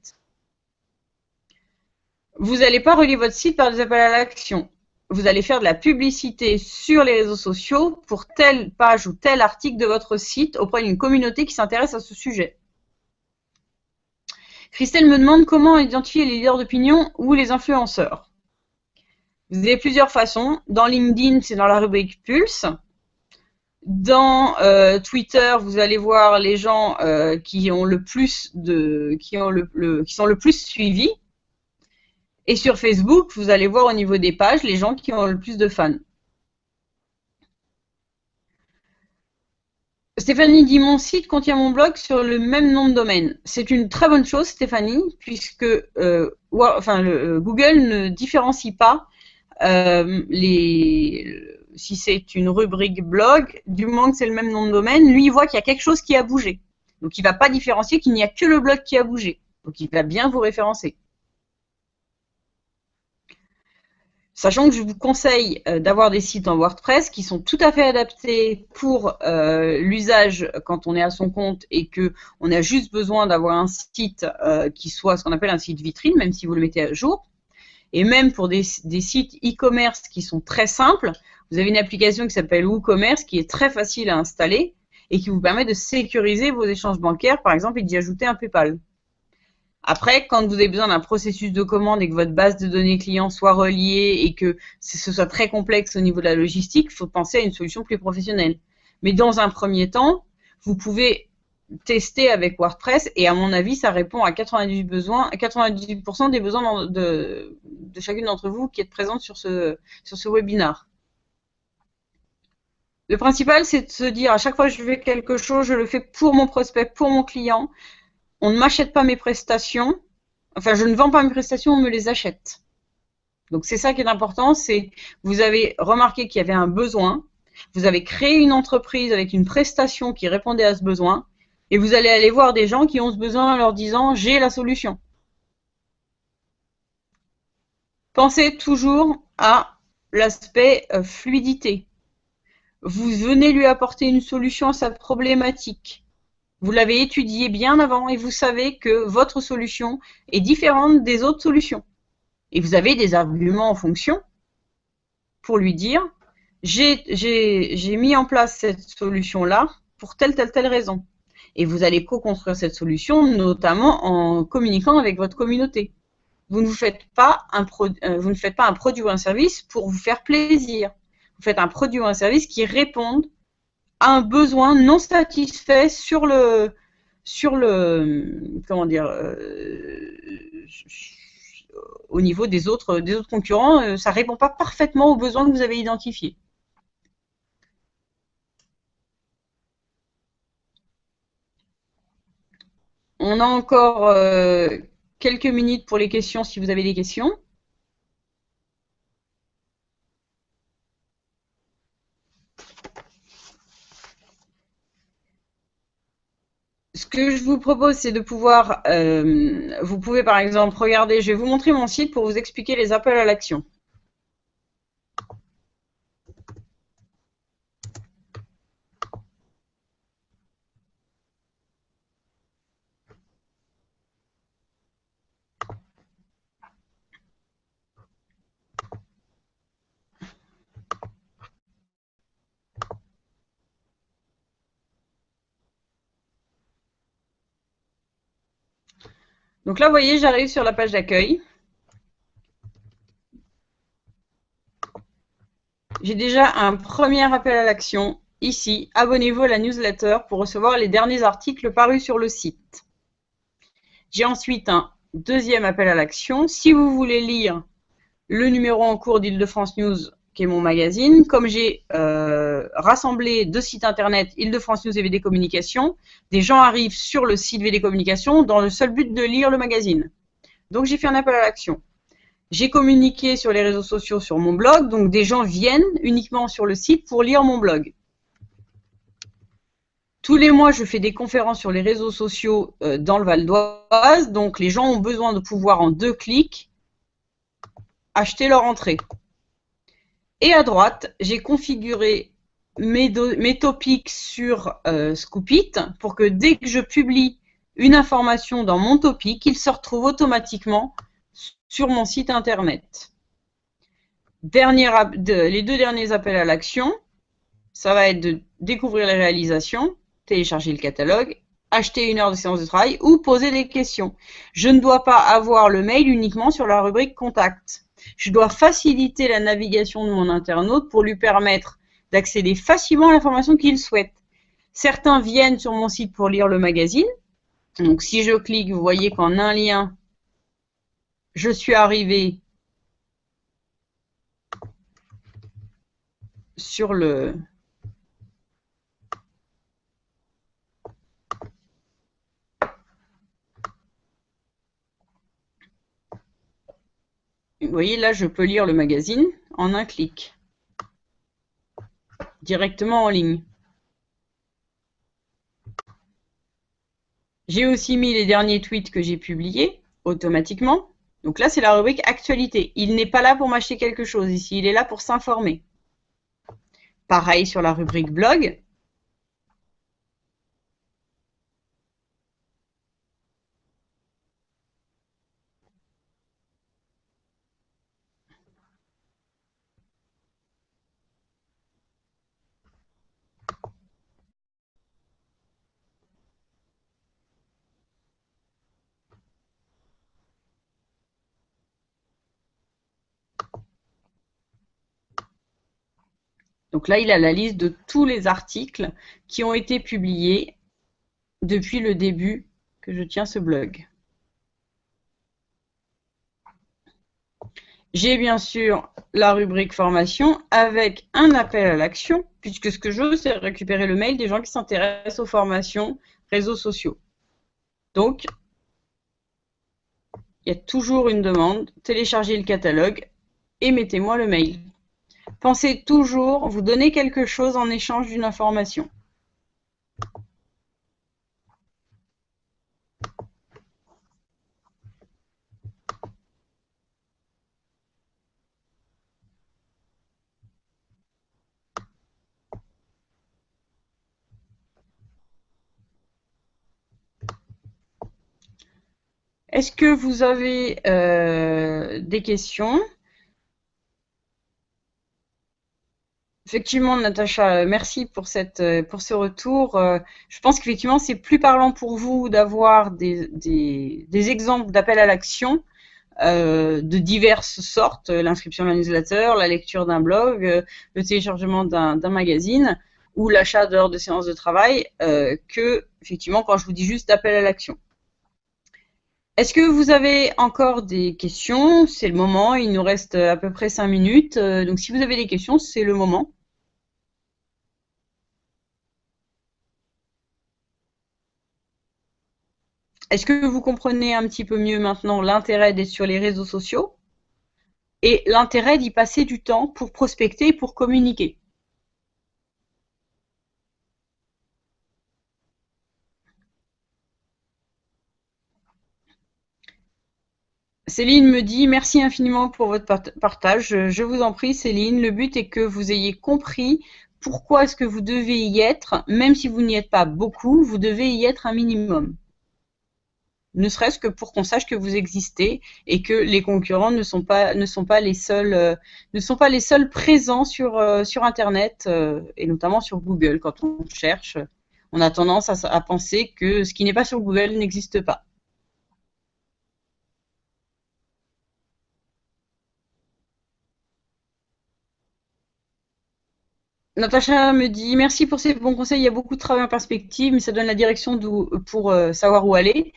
Vous n'allez pas relier votre site par des appels à l'action. Vous allez faire de la publicité sur les réseaux sociaux pour telle page ou tel article de votre site auprès d'une communauté qui s'intéresse à ce sujet. Christelle me demande comment identifier les leaders d'opinion ou les influenceurs. Vous avez plusieurs façons. Dans LinkedIn, c'est dans la rubrique Pulse. Dans Twitter, vous allez voir les gens qui sont le plus suivis. Et sur Facebook, vous allez voir au niveau des pages les gens qui ont le plus de fans. Stéphanie dit, mon site contient mon blog sur le même nom de domaine. C'est une très bonne chose, Stéphanie, puisque Google ne différencie pas si c'est une rubrique blog, du moment que c'est le même nom de domaine, lui, il voit qu'il y a quelque chose qui a bougé. Donc, il ne va pas différencier qu'il n'y a que le blog qui a bougé. Donc, il va bien vous référencer. Sachant que je vous conseille d'avoir des sites en WordPress qui sont tout à fait adaptés pour l'usage quand on est à son compte et qu'on a juste besoin d'avoir un site qui soit ce qu'on appelle un site vitrine, même si vous le mettez à jour. Et même pour des sites e-commerce qui sont très simples, vous avez une application qui s'appelle WooCommerce qui est très facile à installer et qui vous permet de sécuriser vos échanges bancaires, par exemple, et d'y ajouter un PayPal. Après, quand vous avez besoin d'un processus de commande et que votre base de données client soit reliée et que ce soit très complexe au niveau de la logistique, il faut penser à une solution plus professionnelle. Mais dans un premier temps, vous pouvez tester avec WordPress et à mon avis, ça répond à 98% des besoins de chacune d'entre vous qui êtes présente sur ce webinar. Le principal, c'est de se dire à chaque fois que je fais quelque chose, je le fais pour mon prospect, pour mon client. On ne m'achète pas mes prestations. Enfin, je ne vends pas mes prestations, on me les achète. Donc, c'est ça qui est important, c'est vous avez remarqué qu'il y avait un besoin, vous avez créé une entreprise avec une prestation qui répondait à ce besoin, et vous allez aller voir des gens qui ont ce besoin en leur disant « j'ai la solution ». Pensez toujours à l'aspect fluidité. Vous venez lui apporter une solution à sa problématique. Vous l'avez étudié bien avant et vous savez que votre solution est différente des autres solutions. Et vous avez des arguments en fonction pour lui dire j'ai mis en place cette solution-là pour telle raison. Et vous allez co-construire cette solution, notamment en communiquant avec votre communauté. Vous ne faites pas un produit ou un service pour vous faire plaisir. Vous faites un produit ou un service qui répond à un besoin non satisfait sur le comment dire au niveau des autres concurrents, ça répond pas parfaitement aux besoins que vous avez identifiés. On a encore quelques minutes pour les questions si vous avez des questions. Ce que je vous propose, c'est de pouvoir, vous pouvez par exemple regarder, je vais vous montrer mon site pour vous expliquer les appels à l'action. Donc là, vous voyez, j'arrive sur la page d'accueil. J'ai déjà un premier appel à l'action. Ici, abonnez-vous à la newsletter pour recevoir les derniers articles parus sur le site. J'ai ensuite un deuxième appel à l'action. Si vous voulez lire le numéro en cours d'Île-de-France News, qui est mon magazine, comme j'ai rassemblé 2 sites internet, Île-de-France News et VD Communication, des gens arrivent sur le site VD Communication dans le seul but de lire le magazine. Donc j'ai fait un appel à l'action. J'ai communiqué sur les réseaux sociaux sur mon blog, donc des gens viennent uniquement sur le site pour lire mon blog. Tous les mois, je fais des conférences sur les réseaux sociaux dans le Val d'Oise, donc les gens ont besoin de pouvoir en 2 clics acheter leur entrée. Et à droite, j'ai configuré mes topics sur Scoopit pour que dès que je publie une information dans mon topic, il se retrouve automatiquement sur mon site internet. Les 2 derniers appels à l'action, ça va être de découvrir les réalisations, télécharger le catalogue, acheter 1 heure de séance de travail ou poser des questions. Je ne dois pas avoir le mail uniquement sur la rubrique contact. Je dois faciliter la navigation de mon internaute pour lui permettre d'accéder facilement à l'information qu'il souhaite. Certains viennent sur mon site pour lire le magazine. Donc si je clique, vous voyez qu'en un lien, je suis arrivé sur le... Vous voyez, là, je peux lire le magazine en un clic, directement en ligne. J'ai aussi mis les derniers tweets que j'ai publiés automatiquement. Donc là, c'est la rubrique actualité. Il n'est pas là pour m'acheter quelque chose ici, il est là pour s'informer. Pareil sur la rubrique blog. Donc là, il a la liste de tous les articles qui ont été publiés depuis le début que je tiens ce blog. J'ai bien sûr la rubrique formation avec un appel à l'action, puisque ce que je veux, c'est récupérer le mail des gens qui s'intéressent aux formations réseaux sociaux. Donc, il y a toujours une demande, téléchargez le catalogue et mettez-moi le mail. Pensez toujours vous donner quelque chose en échange d'une information. Est-ce que vous avez des questions? Effectivement, Natacha, merci pour ce retour. Je pense qu'effectivement, c'est plus parlant pour vous d'avoir des exemples d'appel à l'action de diverses sortes, l'inscription à la newsletter, la lecture d'un blog, le téléchargement d'un magazine ou l'achat d'heures de séances de travail, que effectivement quand je vous dis juste appel à l'action. Est-ce que vous avez encore des questions? C'est le moment, il nous reste à peu près 5 minutes, donc si vous avez des questions, c'est le moment. Est-ce que vous comprenez un petit peu mieux maintenant l'intérêt d'être sur les réseaux sociaux et l'intérêt d'y passer du temps pour prospecter et pour communiquer? Céline me dit merci infiniment pour votre partage. Je vous en prie, Céline. Le but est que vous ayez compris pourquoi est-ce que vous devez y être, même si vous n'y êtes pas beaucoup, vous devez y être un minimum. Ne serait-ce que pour qu'on sache que vous existez et que les concurrents ne sont pas les seuls présents sur Internet et notamment sur Google. Quand on cherche, on a tendance à penser que ce qui n'est pas sur Google n'existe pas. Natacha me dit merci pour ces bons conseils. Il y a beaucoup de travail en perspective, mais ça donne la direction pour savoir où aller.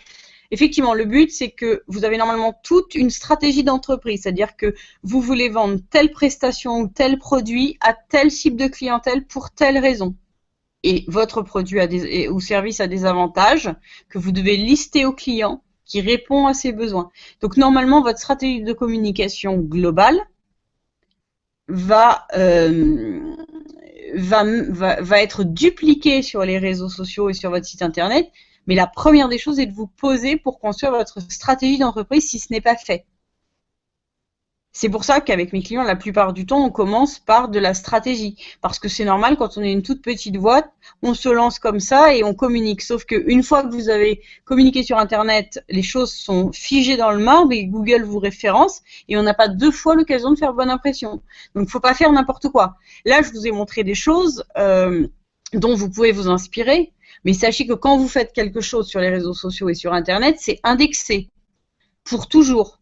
Effectivement, le but, c'est que vous avez normalement toute une stratégie d'entreprise, c'est-à-dire que vous voulez vendre telle prestation ou tel produit à tel cible de clientèle pour telle raison. Et votre produit ou service a des avantages que vous devez lister au client qui répond à ses besoins. Donc normalement, votre stratégie de communication globale va être dupliquée sur les réseaux sociaux et sur votre site internet, mais la première des choses est de vous poser pour construire votre stratégie d'entreprise si ce n'est pas fait. C'est pour ça qu'avec mes clients, la plupart du temps, on commence par de la stratégie. Parce que c'est normal, quand on est une toute petite boîte, on se lance comme ça et on communique. Sauf qu'une fois que vous avez communiqué sur Internet, les choses sont figées dans le marbre et Google vous référence et on n'a pas deux fois l'occasion de faire bonne impression. Donc, il ne faut pas faire n'importe quoi. Là, je vous ai montré des choses dont vous pouvez vous inspirer. Mais sachez que quand vous faites quelque chose sur les réseaux sociaux et sur Internet, c'est indexé pour toujours.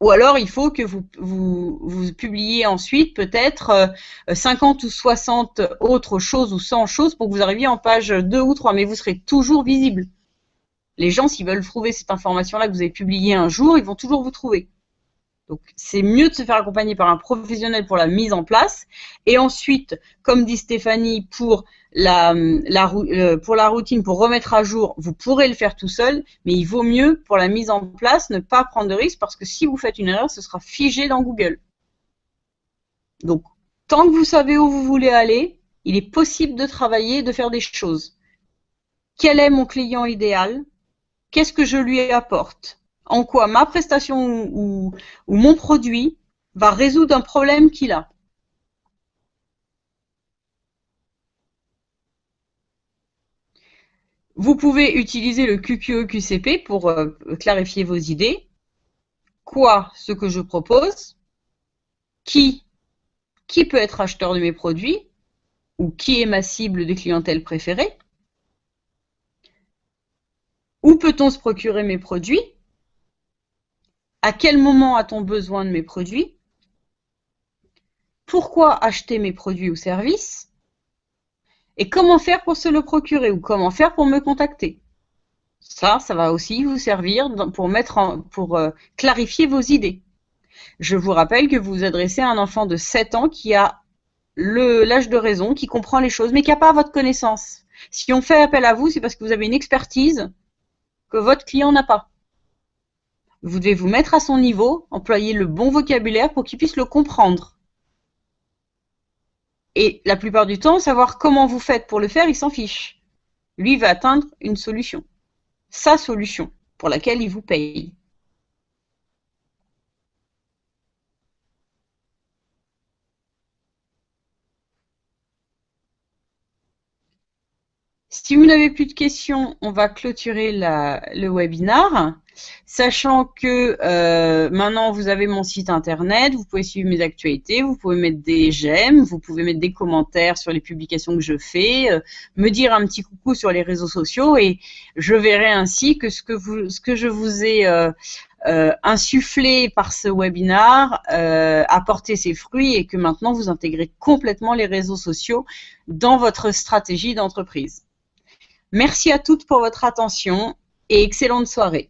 Ou alors, il faut que vous publiez ensuite peut-être 50 ou 60 autres choses ou 100 choses pour que vous arriviez en page 2 ou 3, mais vous serez toujours visible. Les gens, s'ils veulent trouver cette information-là que vous avez publiée un jour, ils vont toujours vous trouver. Donc, c'est mieux de se faire accompagner par un professionnel pour la mise en place. Et ensuite, comme dit Stéphanie, pour la routine, pour remettre à jour, vous pourrez le faire tout seul, mais il vaut mieux, pour la mise en place, ne pas prendre de risque parce que si vous faites une erreur, ce sera figé dans Google. Donc, tant que vous savez où vous voulez aller, il est possible de travailler et de faire des choses. Quel est mon client idéal? Qu'est-ce que je lui apporte? En quoi ma prestation ou mon produit va résoudre un problème qu'il a. Vous pouvez utiliser le QQE-QCP pour clarifier vos idées. Quoi, ce que je propose? Qui peut être acheteur de mes produits? Ou qui est ma cible de clientèle préférée? Où peut-on se procurer mes produits? À quel moment a-t-on besoin de mes produits? pourquoi acheter mes produits ou services et comment faire pour se le procurer ou comment faire pour me contacter. Ça va aussi vous servir pour clarifier vos idées. Je vous rappelle que vous vous adressez à un enfant de 7 ans qui a l'âge de raison, qui comprend les choses, mais qui n'a pas votre connaissance. Si on fait appel à vous, c'est parce que vous avez une expertise que votre client n'a pas. Vous devez vous mettre à son niveau, employer le bon vocabulaire pour qu'il puisse le comprendre. Et la plupart du temps, savoir comment vous faites pour le faire, il s'en fiche. Lui, il va atteindre une solution. Sa solution, pour laquelle il vous paye. Si vous n'avez plus de questions, on va clôturer le webinaire, sachant que maintenant vous avez mon site internet, vous pouvez suivre mes actualités, vous pouvez mettre des j'aime, vous pouvez mettre des commentaires sur les publications que je fais, me dire un petit coucou sur les réseaux sociaux et je verrai ainsi que ce que je vous ai insufflé par ce webinaire a porté ses fruits et que maintenant vous intégrez complètement les réseaux sociaux dans votre stratégie d'entreprise. Merci à toutes pour votre attention et excellente soirée.